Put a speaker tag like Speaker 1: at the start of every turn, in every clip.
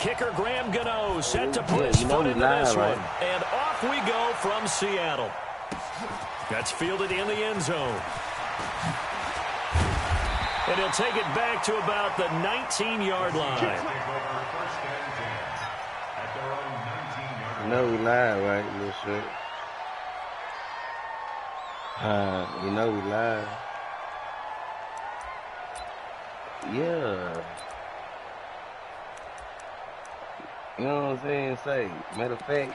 Speaker 1: kicker Graham Gano set to put his foot into this one. And off we go from Seattle. That's fielded in the end zone. And he'll take it back to about the 19-yard line.
Speaker 2: You know we live, right, little shit? You know we live. Yeah. You know what I'm saying? Say, matter of fact,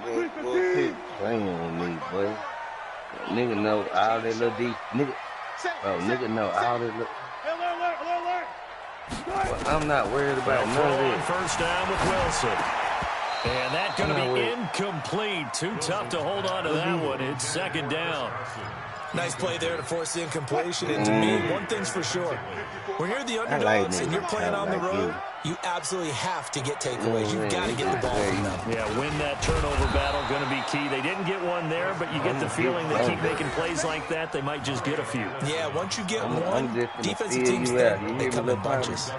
Speaker 2: quit playing with me, boy. Nigga know all that little deep. Nigga know all that little. Well, I'm not worried about none of this.
Speaker 1: First down with Wilson. And that's going to be incomplete. Too tough to hold on to that one. It's second down.
Speaker 3: Nice play there to force the incompletion. And to me, one thing's for sure. When you're the underdogs and you're playing on the road, you absolutely have to get takeaways. You've got to get the ball from them.
Speaker 1: Yeah, win that turnover battle, going to be key. They didn't get one there, but you get the feeling they keep making plays like that, they might just get a few.
Speaker 3: Yeah, once you get one, defensive teams think they come in bunches.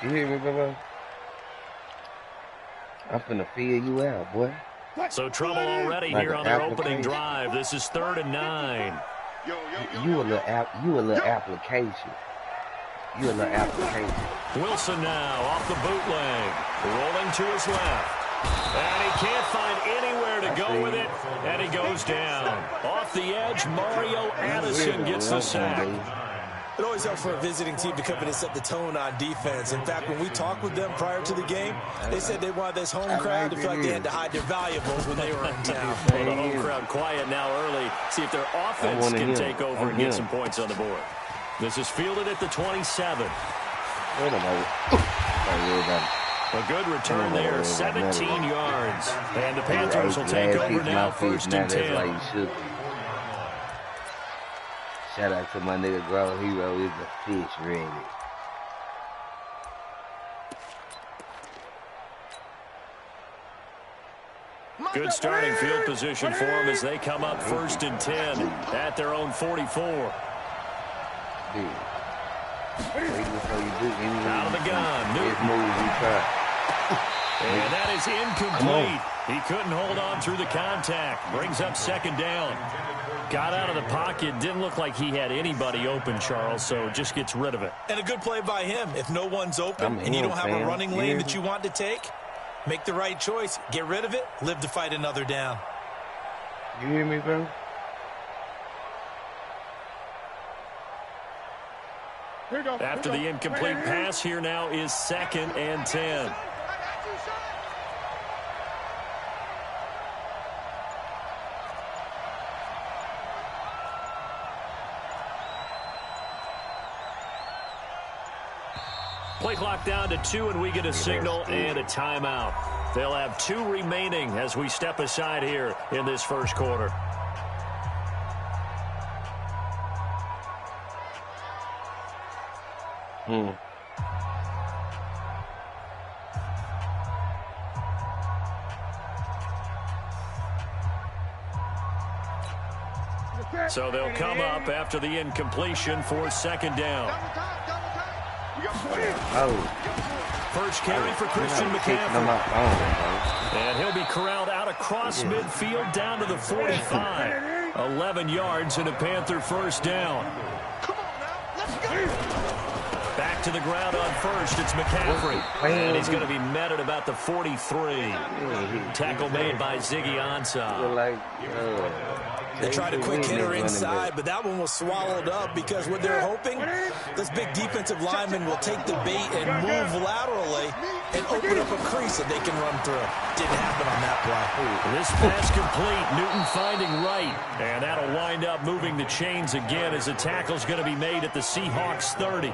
Speaker 2: You hear me, brother? I'm finna feel you out, boy.
Speaker 1: So trouble already here on their opening drive. This is 3rd and 9.
Speaker 2: You a little application. You a little application.
Speaker 1: Wilson now off the bootleg. Rolling to his left. And he can't find anywhere to go with it. And he goes down. Off the edge, Mario Addison gets the sack.
Speaker 3: It always helps for a visiting team to come in and set the tone on defense. In fact, when we talked with them prior to the game, they said they wanted this home crowd to feel like they had to hide their valuables when they were in town.
Speaker 1: Well, the home crowd quiet now early. See if their offense can take over and get some points on the board. This is fielded at the 27. A good return there, 17 yards. And the Panthers will take over now, 1st and 10.
Speaker 2: Shout out to my nigga Grow Hero, he's a fish ready.
Speaker 1: Good starting field position for them as they come up 1st and 10 at their own 44. Out of the gun, Newton. And that is incomplete. He couldn't hold on through the contact. Brings up 2nd down. Got out of the pocket. Didn't look like he had anybody open, Charles, so just gets rid of it.
Speaker 3: And a good play by him. If no one's open and you don't have a running lane that you want to take, make the right choice. Get rid of it. Live to fight another down.
Speaker 2: You hear me, bro?
Speaker 1: After the incomplete pass, here now is 2nd and 10. Play clock down to 2, and we get a signal and a timeout. They'll have 2 remaining as we step aside here in this first quarter. So they'll come up after the incompletion for 2nd down. First carry for Christian McCaffrey. And he'll be corralled out across midfield down to the 45. 11 yards and a Panther first down. Back to the ground on first. It's McCaffrey. And he's going to be met at about the 43. Tackle made by Ziggy Ansah.
Speaker 3: They tried a quick hitter inside, but that one was swallowed up because what they're hoping, this big defensive lineman will take the bait and move laterally and open up a crease that they can run through. Didn't happen on that play.
Speaker 1: This pass complete. Newton finding right. And that'll wind up moving the chains again as the tackle's going to be made at the Seahawks 30.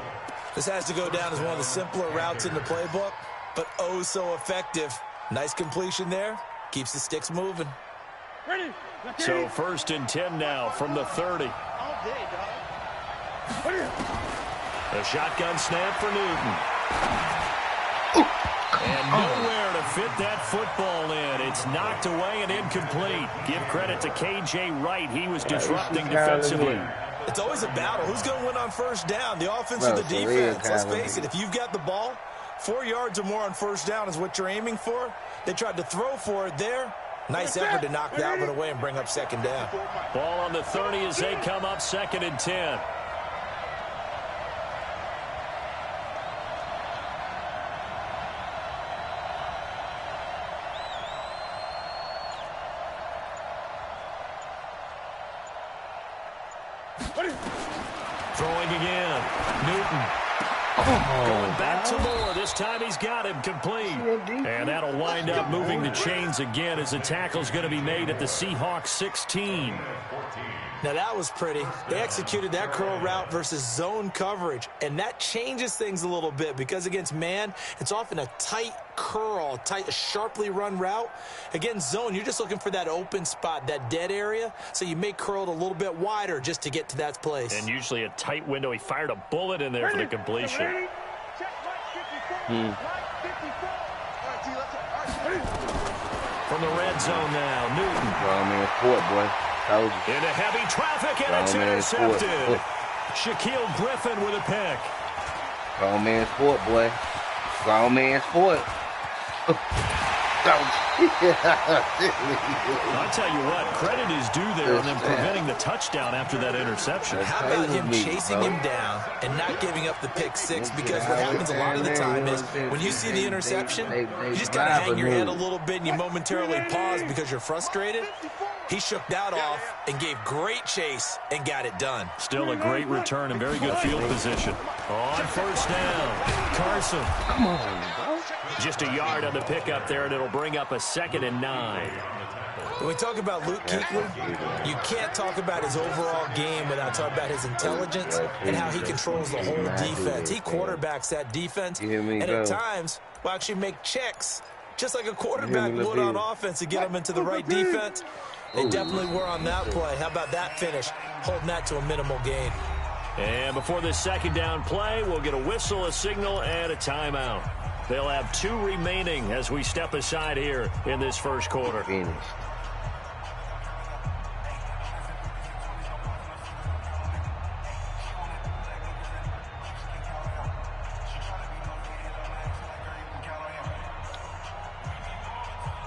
Speaker 3: This has to go down as one of the simpler routes in the playbook, but oh so effective. Nice completion there. Keeps the sticks moving.
Speaker 1: So 1st and 10 now from the 30. A shotgun snap for Newton. And nowhere to fit that football in. It's knocked away and incomplete. Give credit to K.J. Wright. He was disrupting defensively.
Speaker 3: It's always a battle. Who's going to win on first down, the offense or the defense? Let's face it, if you've got the ball, 4 yards or more on first down is what you're aiming for. They tried to throw for it there. Nice effort to knock that one away and bring up second down.
Speaker 1: Ball on the 30 as they come up 2nd and 10. Throwing again. Newton. Going back to Moore. This time he's got him complete. And that'll wind up moving the chains again as the tackle's going to be made at the Seahawks 16.
Speaker 3: Now that was pretty. They executed that curl route versus zone coverage, and that changes things a little bit because against man, it's often a tight curl, a sharply run route. Against zone, you're just looking for that open spot, that dead area, so you may curl it a little bit wider just to get to that place.
Speaker 1: And usually a tight window. He fired a bullet in there for the completion. From the red zone now, Newton.
Speaker 2: Oh, man, court, boy.
Speaker 1: Into heavy traffic, and it's intercepted. Shaquille Griffin with a pick.
Speaker 2: Grown man's sport, boy. Grown man's sport.
Speaker 1: I'll tell you what, credit is due there on them preventing the touchdown after that interception.
Speaker 3: How about him chasing him down and not giving up the pick six? Because what happens a lot of the time is when you see the interception, you just kind of hang your head a little bit and you momentarily pause because you're frustrated. He shook that off and gave great chase and got it done.
Speaker 1: Still a great return and very good field position. On first down, Carson.
Speaker 2: Come on, bro.
Speaker 1: Just a yard on the pickup there, and it'll bring up a 2nd and 9.
Speaker 3: When we talk about Luke Kuechly, you can't talk about his overall game without talking about his intelligence and how he controls the whole defense. He quarterbacks that defense, and at times will actually make checks, just like a quarterback would on offense to get them into the right defense. They definitely were on that play. How about that finish, holding that to a minimal gain.
Speaker 1: And before this 2nd down play, we'll get a whistle, a signal, and a timeout. They'll have 2 remaining as we step aside here in this first quarter.
Speaker 2: Finished.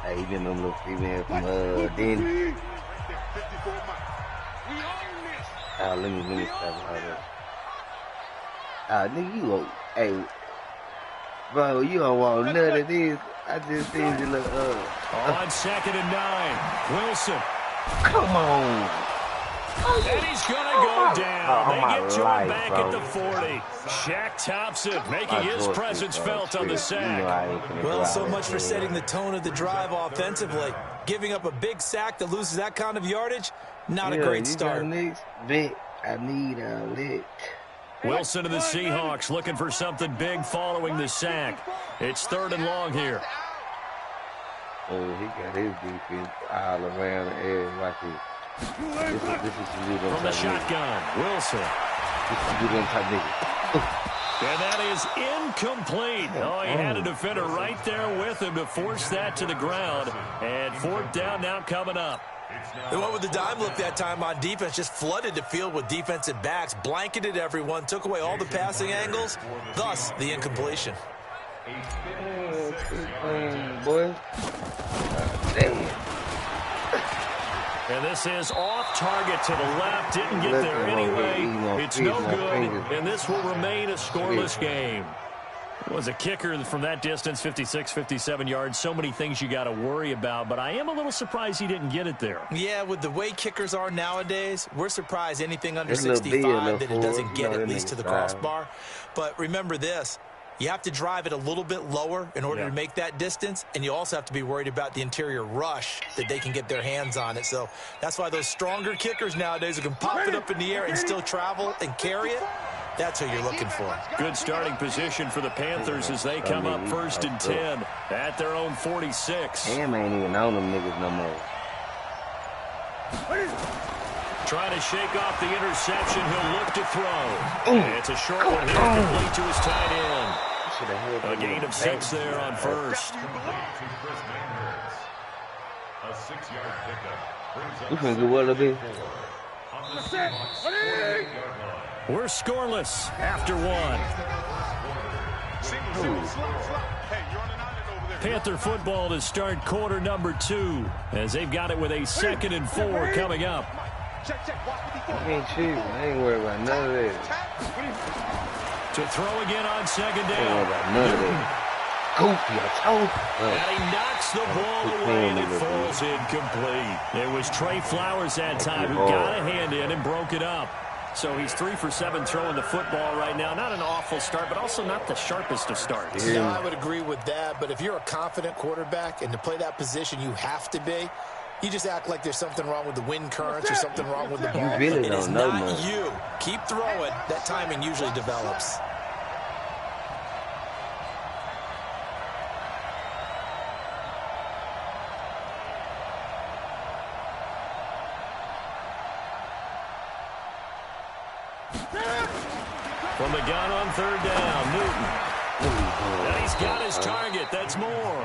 Speaker 2: Hey, you been them little female from Denny. Let me stop right there. Nigga, you go, hey, bro, you don't want none of this. I just think you look
Speaker 1: On 2nd and 9, Wilson.
Speaker 2: Come on.
Speaker 1: And he's going to go down. They get to him back at the 40. Shaq Thompson making his presence felt on the sack.
Speaker 3: Well, so much for setting the tone of the drive offensively. Giving up a big sack that loses that kind of yardage, not a great start.
Speaker 2: I need a lick.
Speaker 1: Wilson and the Seahawks looking for something big following the sack. It's 3rd and long here.
Speaker 2: Oh, he got his defense all around the area. Watch it. This is
Speaker 1: from the shotgun, Wilson. And that is incomplete. Oh, he had a defender right there with him to force that to the ground. And 4th down now coming up.
Speaker 3: They went with the dime look that time on defense, just flooded the field with defensive backs, blanketed everyone, took away all the passing angles, thus the incompletion.
Speaker 2: Boy. Damn.
Speaker 1: And this is off target to the left. Didn't get there anyway. It's no good, and this will remain a scoreless game. It was a kicker from that distance, 56, 57 yards. So many things you got to worry about, but I am a little surprised he didn't get it there.
Speaker 3: Yeah, with the way kickers are nowadays, we're surprised anything under 65 that it doesn't get at least to the crossbar. But remember this. You have to drive it a little bit lower in order to make that distance, and you also have to be worried about the interior rush that they can get their hands on it. So that's why those stronger kickers nowadays who can pop it up in the air and still travel and carry it, that's who you're looking for.
Speaker 1: Good starting position for the Panthers as they come up 1st and 10 at their own 46.
Speaker 2: Cam ain't even on them niggas no more.
Speaker 1: Trying to shake off the interception. He'll look to throw. It's a short one here, complete to his tight end. A gain of 6 there on first.
Speaker 2: We finna do what a bit.
Speaker 1: We're scoreless after one. Panther football to start quarter number 2 as they've got it with a 2nd and 4 coming up.
Speaker 2: I ain't cheap. I ain't worried about none of that.
Speaker 1: To throw again on 2nd down.
Speaker 2: I ain't worried about none of that. Goofy, I told you.
Speaker 1: And he knocks the ball away and it falls incomplete. It was Trey Flowers that time who got a hand in and broke it up. So he's 3 for 7 throwing the football right now. Not an awful start, but also not the sharpest of starts.
Speaker 3: Yeah, I would agree with that. But if you're a confident quarterback and to play that position you have to be, you just act like there's something wrong with the wind currents or something wrong with the ball.
Speaker 2: You really
Speaker 3: it is
Speaker 2: don't know,
Speaker 3: not
Speaker 2: man.
Speaker 3: you. Keep throwing. That timing usually develops.
Speaker 1: From the gun on 3rd down, Newton. And he's got his target. That's more.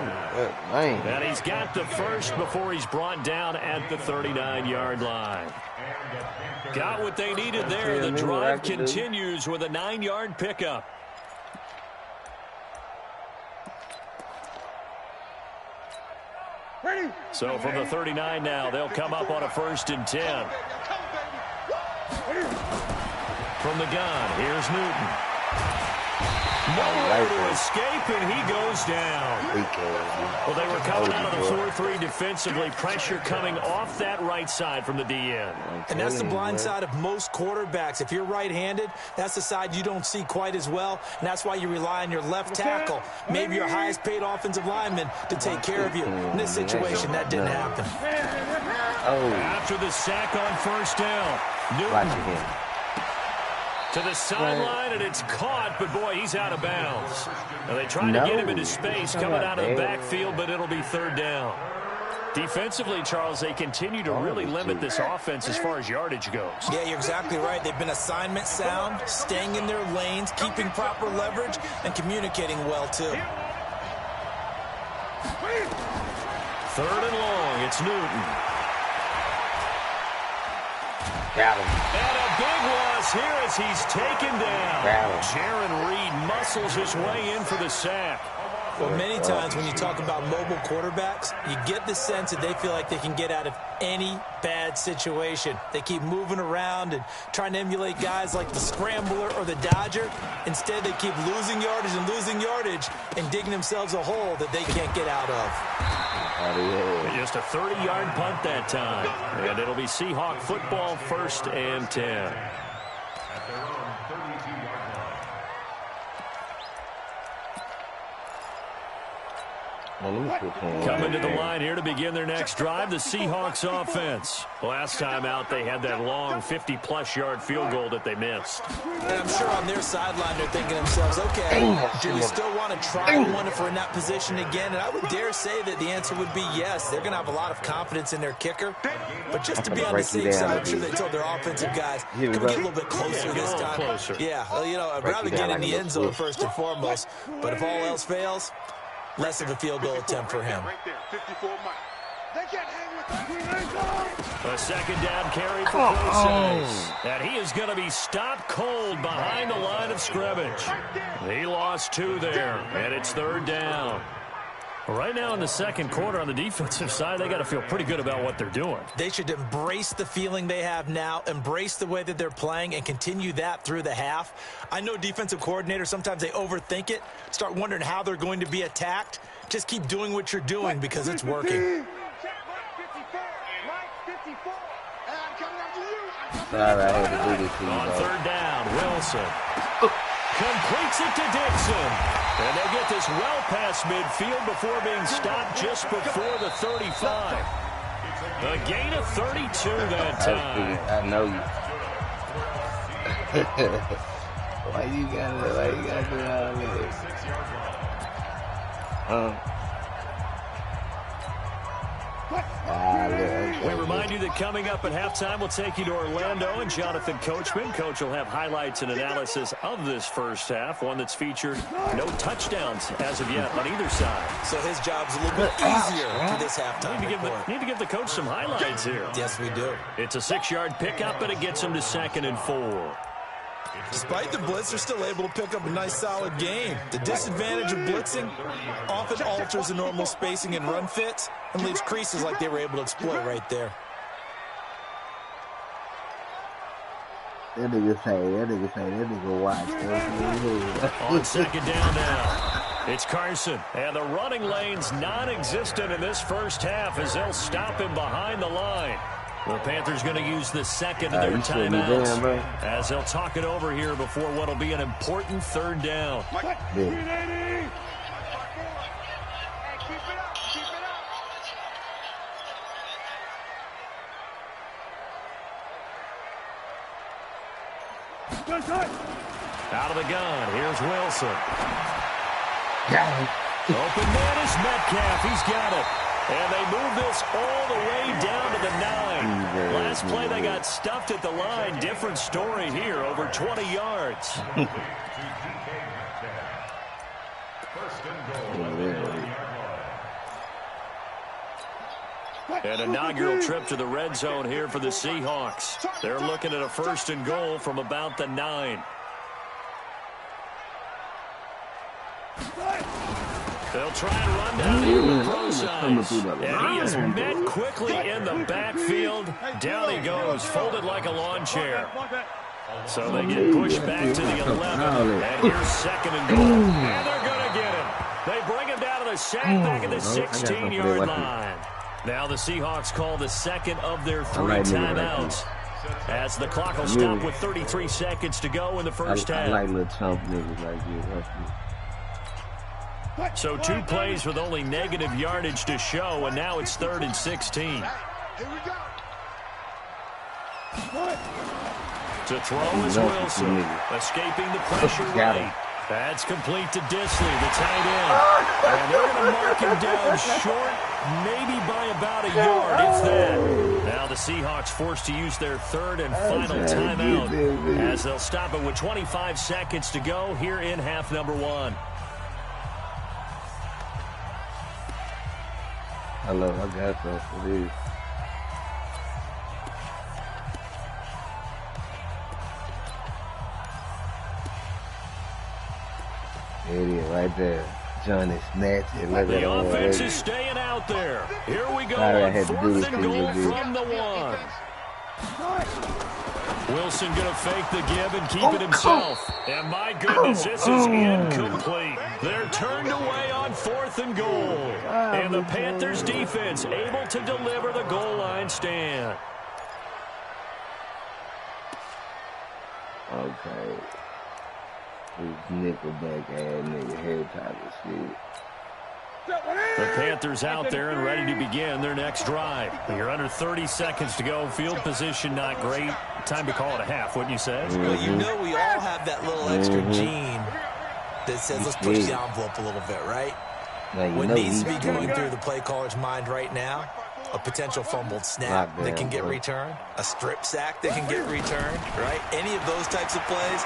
Speaker 1: And he's got the first before he's brought down at the 39-yard line. Got what they needed there. The drive continues with a 9-yard pickup. So from the 39 now, they'll come up on a 1st and 10. From the gun, here's Newton. Nowhere to escape, and he goes down. Well, they were coming out of the 4-3 defensively. Pressure coming off that right side from the DN.
Speaker 3: And that's the blind side of most quarterbacks. If you're right-handed, that's the side you don't see quite as well, and that's why you rely on your left tackle, maybe your highest-paid offensive lineman, to take care of you. In this situation, that didn't happen.
Speaker 1: After the sack on 1st down, Newton to the sideline, and it's caught, but boy, he's out of bounds. Now they tried to get him into space coming out of the backfield, but it'll be 3rd down. Defensively, Charles, they continue to really limit this offense as far as yardage goes.
Speaker 3: Yeah, you're exactly right. They've been assignment sound, staying in their lanes, keeping proper leverage, and communicating well, too.
Speaker 1: 3rd and long, it's Newton.
Speaker 2: Got him.
Speaker 1: And a big loss here as he's taken down. Jaron Reed muscles his way in for the sack.
Speaker 3: Well, many times when you talk about mobile quarterbacks, you get the sense that they feel like they can get out of any bad situation. They keep moving around and trying to emulate guys like the Scrambler or the Dodger. Instead, they keep losing yardage and digging themselves a hole that they can't get out of.
Speaker 1: Just a 30-yard punt that time. And it'll be Seahawk football, 1st and 10. Coming to the line here to begin their next drive, the Seahawks offense. Last time out, they had that long 50-plus yard field goal that they missed.
Speaker 3: And I'm sure on their sideline they're thinking to themselves, okay, do we still want to try one if we're in that position again? And I would dare say that the answer would be yes. They're going to have a lot of confidence in their kicker. But just to be on the safe side, I'm sure they told their offensive guys, can we get a little bit closer this time? Yeah, well, you know, I'd rather get in the end zone first and foremost. But if all else fails, less of a field goal attempt for him.
Speaker 1: A 2nd down carry for Process. And he is going to be stopped cold behind the line of scrimmage. He lost 2 there, and it's 3rd down. Right now in the 2nd quarter on the defensive side, they got to feel pretty good about what they're doing.
Speaker 3: They should embrace the feeling they have now, embrace the way that they're playing, and continue that through the half. I know defensive coordinators, sometimes they overthink it, start wondering how they're going to be attacked. Just keep doing what you're doing because it's working.
Speaker 1: On 3rd down, Wilson completes it to Dixon. And they get this well past midfield before being stopped just before the 35. A gain of 32 that time.
Speaker 2: I know you. Why you gotta do all this?
Speaker 1: We remind you that coming up at halftime, we'll take you to Orlando and Jonathan Coachman. Coach will have highlights and analysis of this first half, one that's featured no touchdowns as of yet on either side.
Speaker 3: So his job's a little bit easier for this halftime report.
Speaker 1: Need to give the coach some highlights here.
Speaker 3: Yes, we do.
Speaker 1: It's a 6-yard pickup, and it gets him to 2nd and 4.
Speaker 3: Despite the blitz, they're still able to pick up a nice, solid game. The disadvantage of blitzing often alters the normal spacing and run fits and leaves creases like they were able to exploit right there.
Speaker 2: That nigga watch.
Speaker 1: On 2nd down now, it's Carson. And the running lane's non-existent in this first half as they'll stop him behind the line. The Panthers going to use the 2nd of their timeouts as they'll talk it over here before what will be an important 3rd down. Out of the gun, here's Wilson. Open man is Metcalf. He's got it. And they move this all the way down to the 9. Last play, they got stuffed at the line. Different story here, over 20 yards. An inaugural trip to the red zone here for the Seahawks. They're looking at a 1st and goal from about the 9. They'll try and run down here with pro signs. And he is met quickly in the backfield. Down he goes, folded like a lawn chair. So they get pushed back to the 11. And here's 2nd and goal. And they're going to get him. They bring him down to the sack back at the 16-yard line. Now the Seahawks call the 2nd of their 3 timeouts. As the clock will stop with 33 seconds to go in the first half.
Speaker 2: I like little chump niggas like you.
Speaker 1: So 2 plays with only negative yardage to show, and now it's 3rd and 16.
Speaker 4: Here we go.
Speaker 1: To throw is Wilson, escaping the pressure right. That's complete to Disley, the tight end. And they're going to mark him down short, maybe by about a yard, if that. Now the Seahawks forced to use their 3rd and final timeout as they'll stop it with 25 seconds to go here in half number 1.
Speaker 2: I got some for this. There it is right there. Johnny snatch it.
Speaker 1: The offense is staying out there. Here we go on 4th and goal from the 1. Wilson going to fake the give and keep it himself. And my goodness, this is incomplete. They're turned away on 4th and goal. And the Panthers defense able to deliver the goal line stand.
Speaker 2: Okay. This nickelback ass nigga hair type of shit.
Speaker 1: The Panthers out there and ready to begin their next drive. You're under 30 seconds to go. Field position not great. Time to call it a half, wouldn't you say?
Speaker 3: Well, you know we all have that little extra gene that says let's push the envelope a little bit, right? What needs to be going through the play caller's mind right now, a potential fumbled snap that can get returned, a strip sack that can get returned, right? Any of those types of plays,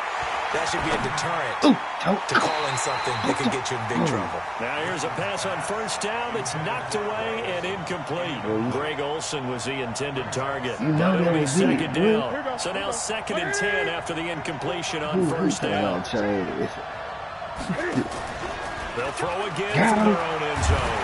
Speaker 3: that should be a deterrent to calling something that could get you in big trouble.
Speaker 1: Now here's a pass on 1st down that's knocked away and incomplete. Greg Olsen was the intended target. Now it'll be 2nd down. So now 2nd and 10 after the incompletion on 1st down. They'll throw again from their own end zone.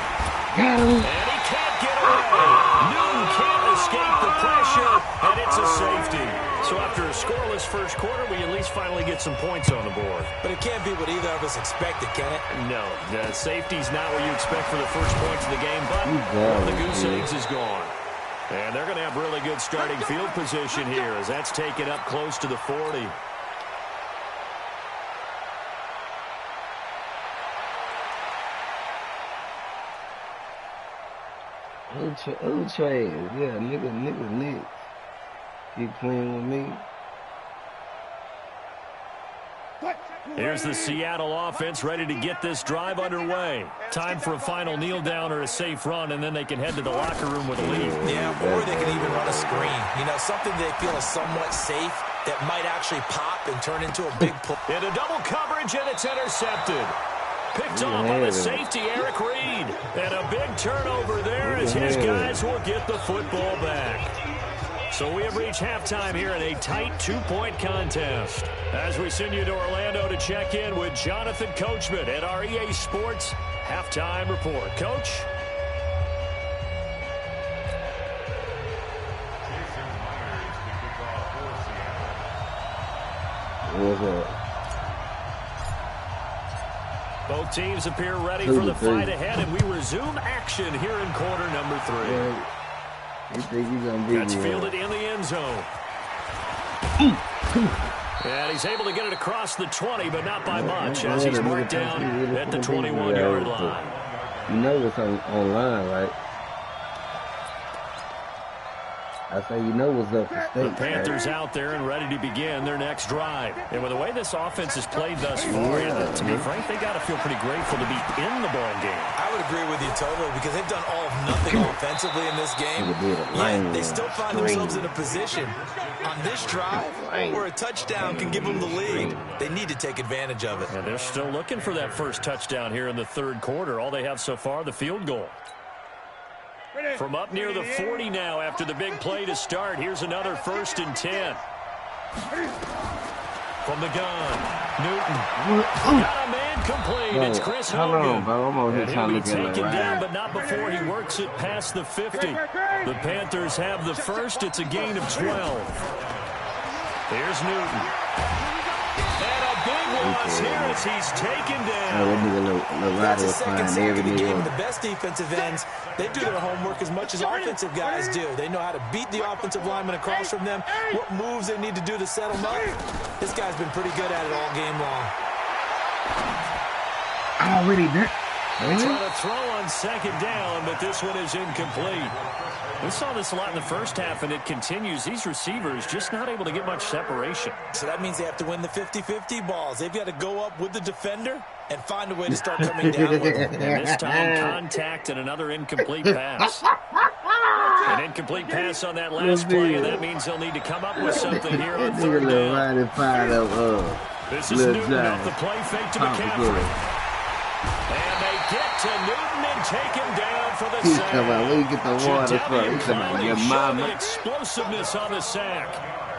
Speaker 1: And he can't get away. Newton can't escape the pressure, and it's a safety. So after a scoreless first quarter, we at least finally get some points on the board.
Speaker 3: But it can't be what either of us expected, can it?
Speaker 1: No, the safety's not what you expect for the first points of the game, but one of the goose eggs is gone. And they're going to have really good starting field position here as that's taken up close to the 40.
Speaker 2: Who trash? Yeah, nigga Nick. Get clean with me.
Speaker 1: Here's the Seattle offense ready to get this drive underway. Time for a final kneel down or a safe run, and then they can head to the locker room with a lead.
Speaker 3: Yeah, or they can even run a screen. You know, something they feel is somewhat safe that might actually pop and turn into a big play.
Speaker 1: Into double coverage, and it's intercepted. Picked off by the safety, Eric Reed. And a big turnover there as his guys will get the football back. So we have reached halftime here in a tight 2-point contest. As we send you to Orlando to check in with Jonathan Coachman at our EA Sports Halftime Report. Coach?
Speaker 2: What's up?
Speaker 1: Both teams appear ready for the fight ahead, and we resume action here in quarter number 3.
Speaker 2: You think he's gonna be
Speaker 1: That's fielded in the end zone. And he's able to get it across the 20, but not by much, as he's marked down at the 21-yard line.
Speaker 2: You know what's online, right? I say you know what's up for state.
Speaker 1: The Panthers out there and ready to begin their next drive. And with the way this offense has played thus far, to be frank, they got to feel pretty grateful to be in the ball game.
Speaker 3: I would agree with you totally because they've done all of nothing offensively in this game. Yet they still find themselves in a position on this drive where a touchdown can give them the lead. They need to take advantage of it.
Speaker 1: And they're still looking for that first touchdown here in the third quarter. All they have so far, the field goal. From up near the 40 now after the big play to start. Here's another 1st and 10. From the gun, Newton. Got a man complete. It's Chris Hogan. And he'll be taken down, but not before he works it past the 50. The Panthers have the first. It's a gain of 12. Here's Newton. And a big loss here as he's taken down.
Speaker 3: That's the second sack of the game. The best defensive ends, they do their homework as much as offensive guys do. They know how to beat the offensive lineman across from them, what moves they need to do to set them up. This guy's been pretty good at it all game long.
Speaker 2: Already there.
Speaker 1: Trying to throw on 2nd down, but this one is incomplete. We saw this a lot in the first half, and it continues. These receivers just not able to get much separation.
Speaker 3: So that means they have to win the 50-50 balls. They've got to go up with the defender and find a way to start coming down with them.
Speaker 1: And this time, contact and another incomplete pass. An incomplete pass on that last play, and that means they'll need to come up with something here on 3rd down. This is Newton off the play fake to McCaffrey. And they get to Newton and take him down for the sack. The explosiveness on the sack.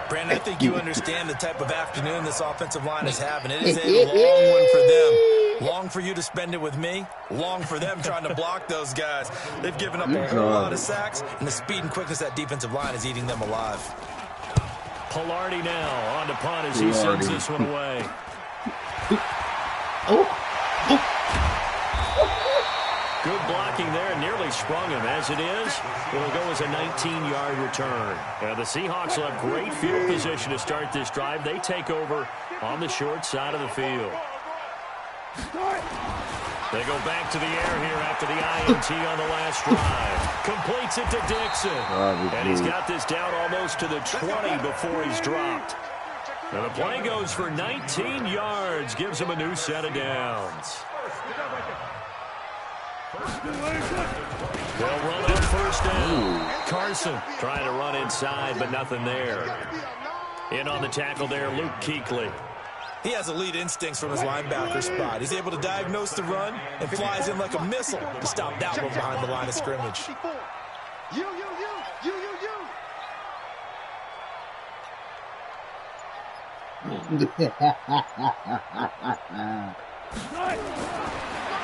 Speaker 3: Brandon, I think you understand the type of afternoon this offensive line is having. It is a long one for them. Long for you to spend it with me. Long for them trying to block those guys. They've given up a whole lot of sacks, and the speed and quickness of that defensive line is eating them alive.
Speaker 1: Pilardi now on to punt as he sends this one away. Good blocking there, nearly sprung him. As it is, it'll go as a 19-yard return. The Seahawks will have great field position to start this drive. They take over on the short side of the field. They go back to the air here after the INT on the last drive. Completes it to Dixon. And he's got this down almost to the 20 before he's dropped. And the play goes for 19 yards. Gives him a new set of downs. They'll run on 1st down. Carson trying to run inside, but nothing there. In on the tackle there, Luke Kuechly.
Speaker 3: He has elite instincts from his linebacker spot. He's able to diagnose the run and flies in like a missile to stop that one behind the line of scrimmage.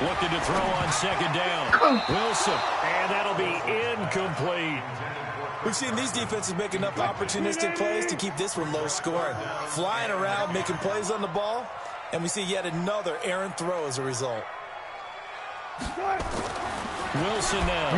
Speaker 1: Looking to throw on 2nd down. Wilson, and that'll be incomplete.
Speaker 3: We've seen these defenses make enough opportunistic plays to keep this one low scoring. Flying around, making plays on the ball, and we see yet another errant throw as a result.
Speaker 1: Wilson now on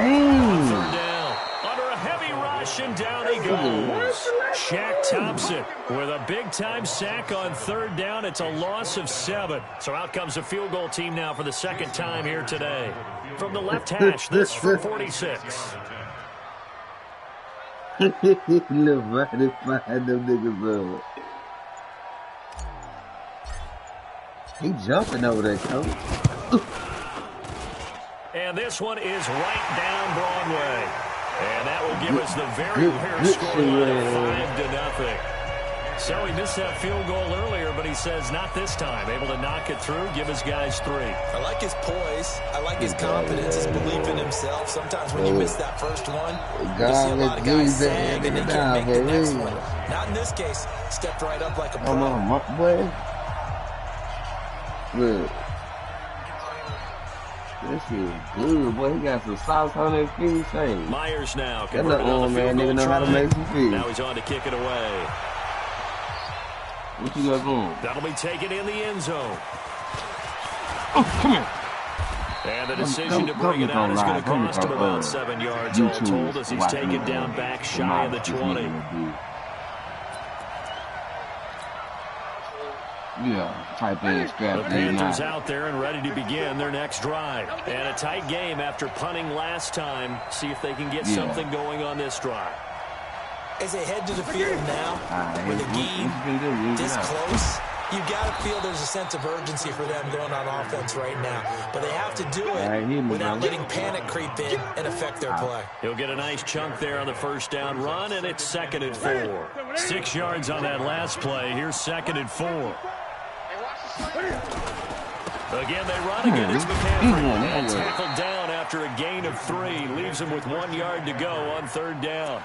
Speaker 1: 3rd down. Under a heavy rush, and down he goes. Shaq Thompson with a big-time sack on 3rd down. It's a loss of 7. So out comes the field goal team now for the 2nd time here today. From the left hash, this from 46.
Speaker 2: He jumping over there, coach.
Speaker 1: And this one is right down Broadway. And that will give us the very rare scoreline of 5-0. So he missed that field goal earlier, but he says not this time. Able to knock it through, give his guys 3.
Speaker 3: I like his poise. I like his confidence, his belief in himself. Sometimes when you miss that first one, you see a lot of guys sag and they can't make the next one. Not in this case. Stepped right up like a pro.
Speaker 2: Come on, boy. Look. This is good, boy. He got some sauce on his feet.
Speaker 1: Myers now.
Speaker 2: That little man nigga know how to make some feet.
Speaker 1: Now he's on to kick it away.
Speaker 2: What you got going?
Speaker 1: That'll be taken in the end zone.
Speaker 2: Oh, come here.
Speaker 1: And the decision to bring it out is going to cost him about 7 yards all told as he's taken down back shy of the 20.
Speaker 2: Yeah, type in Strapdaunited.
Speaker 1: The Panthers out there and ready to begin their next drive. And a tight game after punting last time. See if they can get something going on this drive.
Speaker 3: As they head to the field now, with the game this close, you got to feel there's a sense of urgency for them going on offense right now. But they have to do it without letting panic creep in and affect their play.
Speaker 1: He'll get a nice chunk there on the first down run, and it's 2nd and 4. 6 yards on that last play. Here's 2nd and 4. Again, they run again. It's McCaffrey. Tackled down after a gain of 3. Leaves him with 1 yard to go on 3rd down.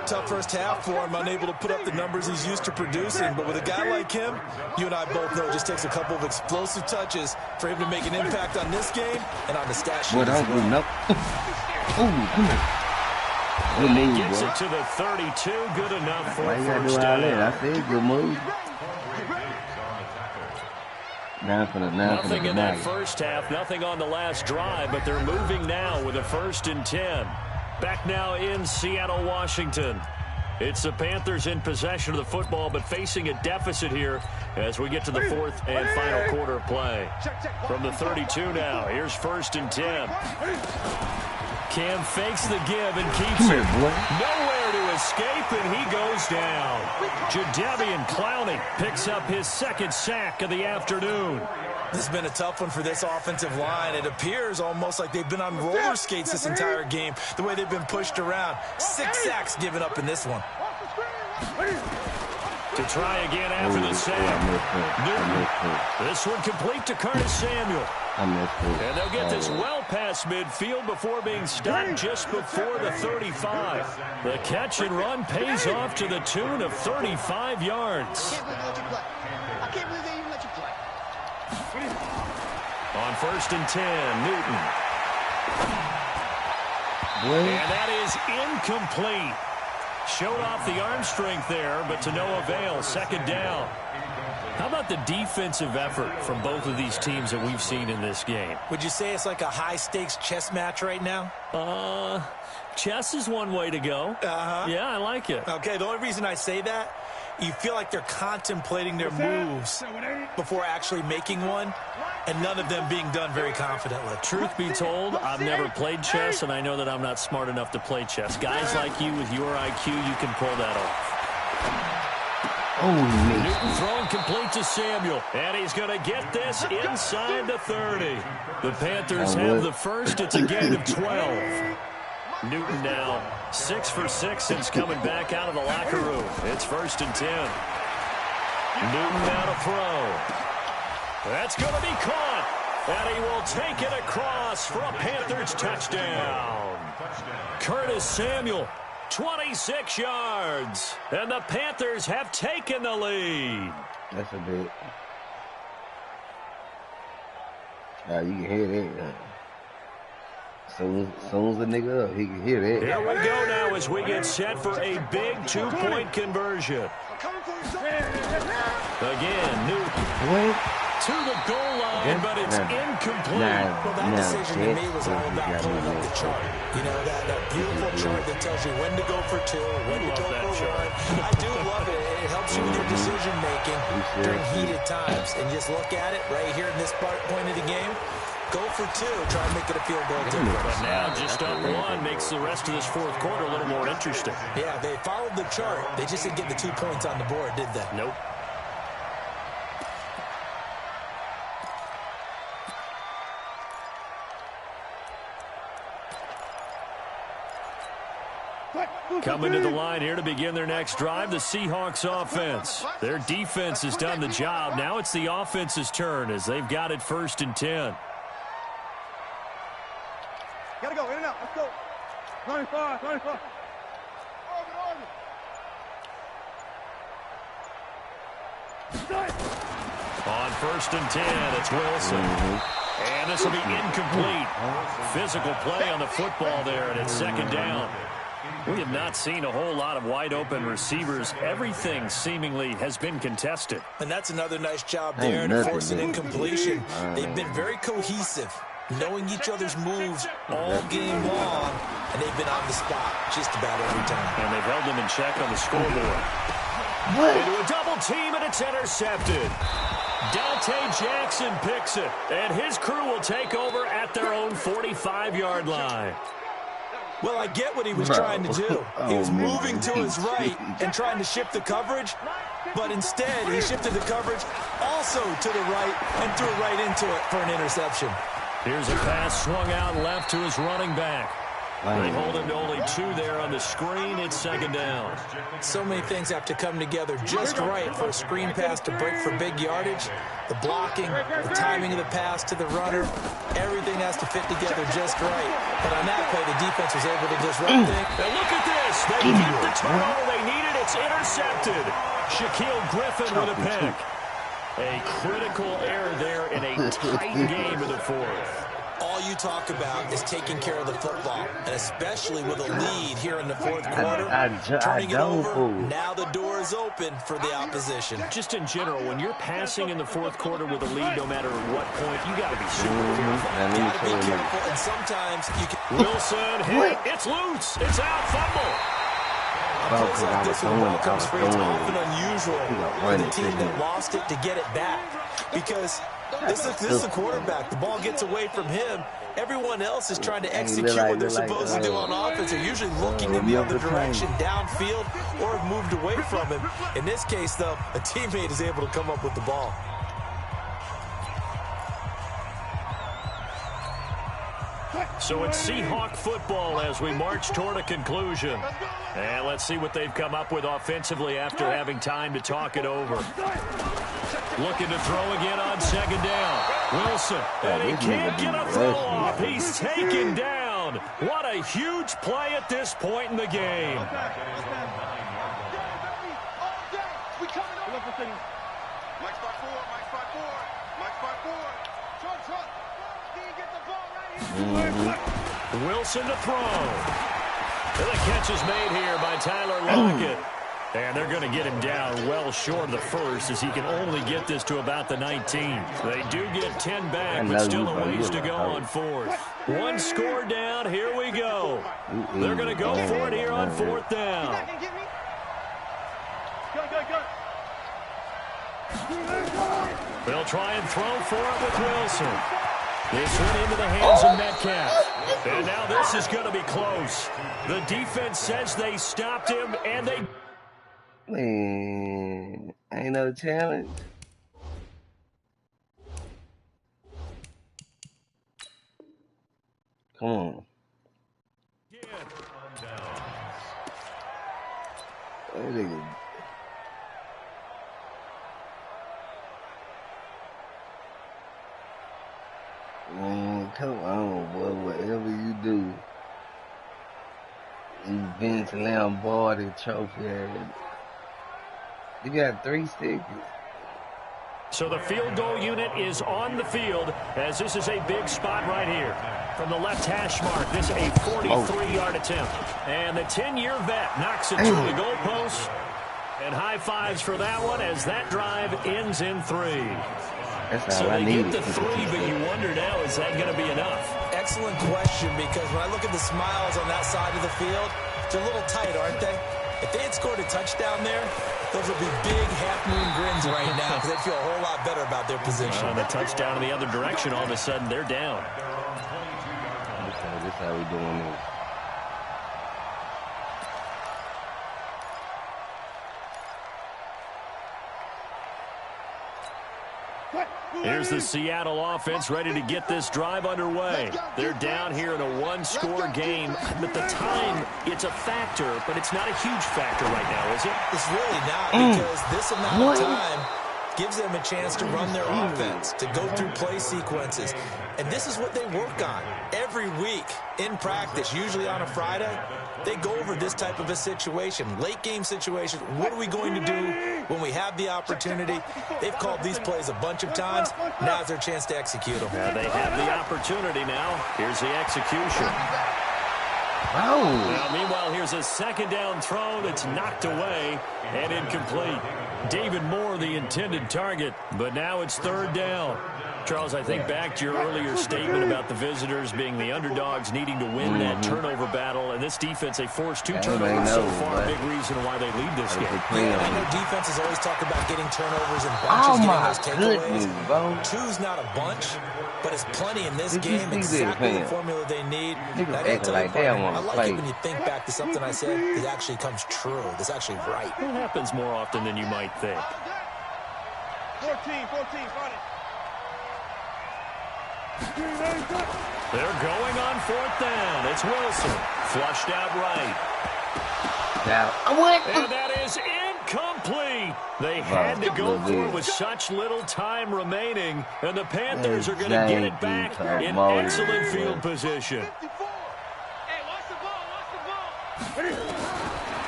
Speaker 3: Tough first half for him, unable to put up the numbers he's used to producing. But with a guy like him, you and I both know it just takes a couple of explosive touches for him to make an impact on this game and on the stat sheet.
Speaker 1: He gets it to the 32. Good enough for a first down.
Speaker 2: I said good move.
Speaker 1: Nothing in that first half, nothing on the last drive, but they're moving now with a 1st and 10. Back now in Seattle, Washington. It's the Panthers in possession of the football, but facing a deficit here as we get to the 4th and final quarter of play. From the 32 now, here's 1st and 10. Cam fakes the give and keeps it. Nowhere to escape, and he goes down. Jadeveon Clowney picks up his 2nd sack of the afternoon.
Speaker 3: This has been a tough one for this offensive line. It appears almost like they've been on roller skates this entire game, the way they've been pushed around. 6 sacks given up in this one.
Speaker 1: To try again after the sack. Newton. This one complete to Curtis Samuel. And they'll get this well past midfield before being stopped just before the 35. The catch and run pays off to the tune of 35 yards.
Speaker 4: I can't believe they even let you play.
Speaker 1: On 1st and 10, Newton. And that is incomplete. Showed off the arm strength there, but to no avail. 2nd down. How about the defensive effort from both of these teams that we've seen in this game?
Speaker 3: Would you say it's like a high-stakes chess match right now?
Speaker 1: Chess is one way to go. Yeah, I like it.
Speaker 3: Okay, the only reason I say that, you feel like they're contemplating their moves before actually making one, and none of them being done very confidently.
Speaker 1: Truth be told, I've never played chess, and I know that I'm not smart enough to play chess. Guys like you with your IQ, you can pull that off. Newton thrown complete to Samuel, and he's going to get this inside the 30. The Panthers have the first. It's a gain of 12. Newton now 6 for 6 since coming back out of the locker room. It's 1st and 10. Newton now to throw. That's going to be caught, and he will take it across for a Panthers touchdown. Curtis Samuel, 26 yards, and the Panthers have taken the lead.
Speaker 2: That's a bit. You can hear that. Soon as the nigga up, he can hear that.
Speaker 1: Here we go now as we get set for a big 2-point conversion. Again, Newton to the goal line, but it's incomplete.
Speaker 3: Well, that decision to me was all about pulling up the chart. You know, that beautiful chart that tells you when to go for 2, when to go for 1. I do love it. It helps you with your decision-making during heated times. And just look at it right here in this point of the game. Go for 2, try and make it a field goal difference.
Speaker 1: But now just up 1 makes the rest of this 4th quarter a little more interesting.
Speaker 3: Yeah, they followed the chart. They just didn't get the 2 points on the board, did they?
Speaker 1: Nope. Coming to the line here to begin their next drive, the Seahawks offense. Their defense has done the job. Now it's the offense's turn as they've got it 1st and 10.
Speaker 4: Gotta go, in and out. Let's go. 25, 25.
Speaker 1: On 1st and 10, it's Wilson. And this will be incomplete. Physical play on the football there, and it's 2nd down. We have not seen a whole lot of wide-open receivers. Everything seemingly has been contested.
Speaker 3: And that's another nice job there to force an incompletion. They've been very cohesive, knowing each other's moves all game long, and they've been on the spot just about every time.
Speaker 1: And they've held them in check on the scoreboard. Into a double team, and it's intercepted. Dante Jackson picks it, and his crew will take over at their own 45-yard line.
Speaker 3: Well, I get what he was trying to do. He was moving to his right and trying to shift the coverage, but instead he shifted the coverage also to the right and threw right into it for an interception.
Speaker 1: Here's a pass swung out left to his running back. They hold him to only 2 there on the screen. It's 2nd down.
Speaker 3: So many things have to come together just right for a screen pass to break for big yardage. The blocking, the timing of the pass to the runner, everything has to fit together just right. But on that play, the defense was able to disrupt things.
Speaker 1: And look at this. They get the turnover they needed. It's intercepted. Shaquille Griffin with a pick. A critical error there in a tight game of the 4th.
Speaker 3: All you talk about is taking care of the football, and especially with a lead here in the 4th quarter. Turning it over, now the door is open for the opposition.
Speaker 1: Just in general, when you're passing in the 4th quarter with a lead, no matter what point, you got to be super careful.
Speaker 3: Got to be careful, and sometimes you can...
Speaker 1: Wilson hit. It's loose. It's out. Fumble.
Speaker 3: A place like this when the ball comes free, it's often unusual for the team that lost it to get it back, because this is the quarterback. The ball gets away from him. Everyone else is trying to execute what they're supposed to do on offense. They're usually looking in the other direction, downfield, or have moved away from him. In this case, though, a teammate is able to come up with the ball.
Speaker 1: So it's Seahawk football as we march toward a conclusion. And let's see what they've come up with offensively after having time to talk it over. Looking to throw again on 2nd down. Wilson, and he can't get a throw off. He's taken down. What a huge play at this point in the game. Wilson to throw. And the catch is made here by Tyler Lockett. And they're going to get him down well short of the 1st as he can only get this to about the 19. They do get 10 back, but still a ways to go on 4th. 1 score down. Here we go. They're going to go for it here on 4th down. They'll try and throw for it with Wilson. This went into the hands of Metcalf. And now this is going to be close. The defense says they stopped him, and they...
Speaker 2: Man, ain't no challenge. Come on. That nigga. Man, come on, boy. Whatever you do, you Vince Lombardi trophy. You got 3 stickers.
Speaker 1: So the field goal unit is on the field as this is a big spot right here. From the left hash mark, this is a 43-yard attempt. And the 10-year vet knocks it to the goalpost. And high fives for that one as that drive ends in 3.
Speaker 2: That's
Speaker 1: so
Speaker 2: all I
Speaker 1: they
Speaker 2: need.
Speaker 1: get the 3, but you wonder now, is that going to be enough?
Speaker 3: Excellent question, because when I look at the smiles on that side of the field, they're a little tight, aren't they? If they had scored a touchdown there, those would be big half-moon grins right now because they'd feel a whole lot better about their position.
Speaker 1: The touchdown in the other direction, all of a sudden, they're down.
Speaker 2: This is how we doing this.
Speaker 1: Here's the Seattle offense ready to get this drive underway. They're down here in a one-score game. At the time, it's a factor, but it's not a huge factor right now, is it?
Speaker 3: It's really not, because this amount of time gives them a chance to run their offense, to go through play sequences. And this is what they work on every week in practice, usually on a Friday. They go over this type of a situation, late-game situation. What are we going to do when we have the opportunity? They've called these plays a bunch of times. Now's their chance to execute them.
Speaker 1: Now they have the opportunity now. Here's the execution.
Speaker 2: Oh.
Speaker 1: Well, meanwhile, here's a second down throw that's knocked away and incomplete. David Moore, the intended target, but now it's third down. Charles, I think back to your earlier statement about the visitors being the underdogs needing to win that turnover battle, and this defense, they forced 2 turnovers so far, a big reason why they lead this game.
Speaker 3: Yeah, I know defenses always talk about getting turnovers and bunches, getting those takeaways. 2's not a bunch, but it's plenty in this game. Exactly the formula they need. I like it when you think back to something I said that actually comes true. That's actually right.
Speaker 1: It happens more often than you might think.
Speaker 4: 14, got it.
Speaker 1: They're going on fourth down. It's Wilson. Flushed out right.
Speaker 2: Now,
Speaker 1: and that is incomplete. They had to go for it with such little time remaining, and the Panthers are going to get it back in excellent field position.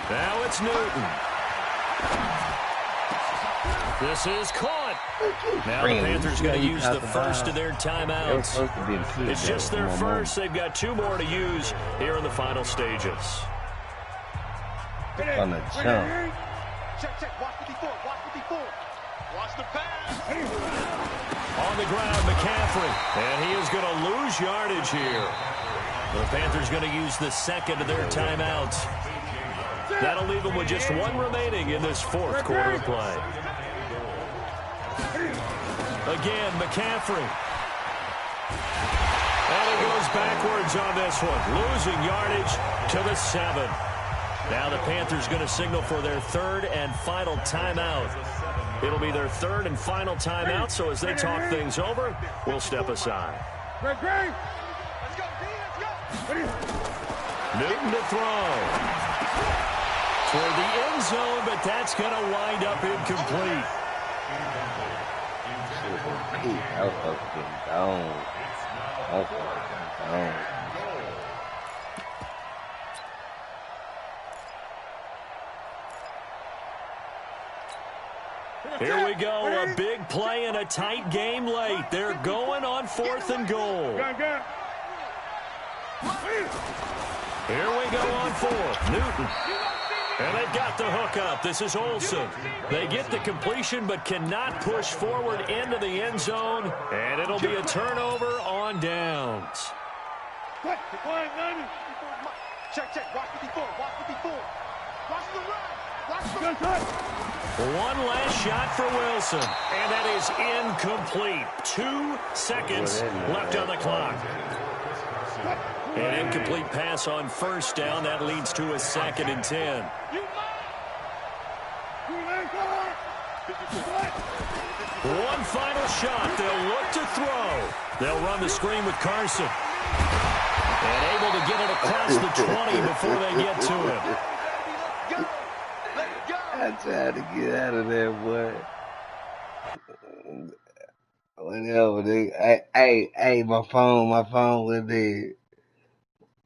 Speaker 1: Now it's Newton. This is caught. Now the Panthers going to use the first of their timeouts. It's just their first. They've got 2 more to use here in the final stages.
Speaker 2: On the jump.
Speaker 4: Check. Watch the before. Watch the pass.
Speaker 1: On the ground, McCaffrey. And he is going to lose yardage here. The Panthers going to use the second of their timeouts. That'll leave them with just 1 remaining in this fourth quarter of play. Again, McCaffrey. And he goes backwards on this one, losing yardage to the 7. Now the Panthers going to signal for their 3rd and final timeout. It'll be their 3rd and final timeout, so as they talk things over, we'll step aside.
Speaker 4: Let's go.
Speaker 1: Newton to throw. Toward the end zone, but that's going to wind up incomplete.
Speaker 2: I was supposed to get gone.
Speaker 1: Here we go, a big play in a tight game late. They're going on 4th and goal. Here we go on 4th. Newton. And they've got the hook up. This is Olsen. They get the completion but cannot push forward into the end zone. And it'll be a turnover on downs.
Speaker 4: Check. Watch the before. Watch the run.
Speaker 1: One last shot for Wilson. And that is incomplete. 2 seconds left on the clock. An incomplete pass on first down. That leads to a 2nd and 10. One final shot. They'll look to throw. They'll run the screen with Carson. And able to get it across the 20 before they get to him.
Speaker 2: I tried to get out of there, boy. Whatever, nigga. Hey, my phone was dead.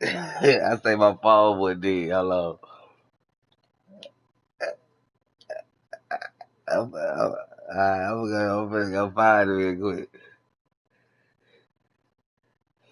Speaker 2: I say my phone was dead. Hello. I'm gonna go find it real quick.